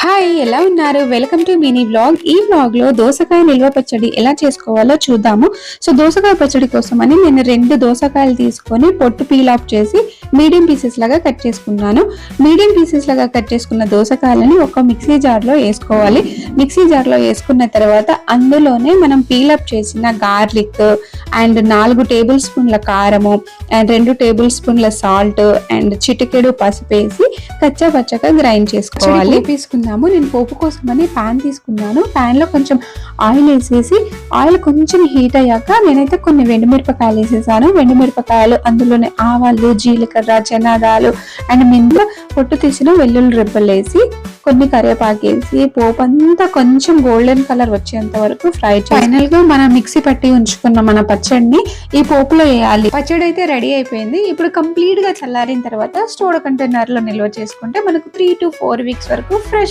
Hi, ఎలా ఉన్నారు? Welcome to mini vlog. ఈ వ్లాగ్ లో దోసకాయ నిల్వ పచ్చడి ఎలా చేసుకోవాలో చూద్దాము. సో దోసకాయ పచ్చడి కోసం అని నేను 2 దోసకాయలు తీసుకొని పొట్టు పీల్ ఆఫ్ చేసి మీడియం పీసెస్ లాగా కట్ చేసుకున్నాను. మీడియం పీసెస్ లాగా కట్ చేసుకున్న దోసకాయలని ఒక మిక్సీ జార్ లో వేసుకోవాలి. మిక్సీ జార్ లో వేసుకున్న తర్వాత అందులోనే మనం పీల్ ఆఫ్ చేసిన గార్లిక్ అండ్ 4 టేబుల్ స్పూన్ల కారము అండ్ 2 టేబుల్ స్పూన్ల సాల్ట్ అండ్ చిటికెడు పసుపు వేసి కచ్చా పచ్చగా గ్రైండ్ చేసుకోవాలి. నేను పోపు కోసమని ప్యాన్ తీసుకున్నాను. ప్యాన్ లో కొంచెం ఆయిల్ వేసేసి ఆయిల్ కొంచెం హీట్ అయ్యాక నేనైతే కొన్ని వెండిమిరపకాయలు వేసేసాను. వెండిమిరపకాయలు అందులోనే ఆవాలు, జీలకర్ర, చనాదాలు అండ్ మెంతులు, పొట్టు తీసిన వెల్లుల్లి రెబ్బలు వేసి కొన్ని కరివేపాకు వేసి పోపు అంతా కొంచెం గోల్డెన్ కలర్ వచ్చేంత వరకు ఫ్రై చేసి ఫైనల్ గా మనం మిక్సీ పట్టి ఉంచుకున్న మన పచ్చడిని ఈ పోపులో వేయాలి. పచ్చడి అయితే రెడీ అయిపోయింది. ఇప్పుడు కంప్లీట్ గా చల్లారిన తర్వాత స్టోర్ కంటైనర్ లో నిల్వ చేసుకుంటే మనకు 3 to 4 weeks వరకు ఫ్రెష్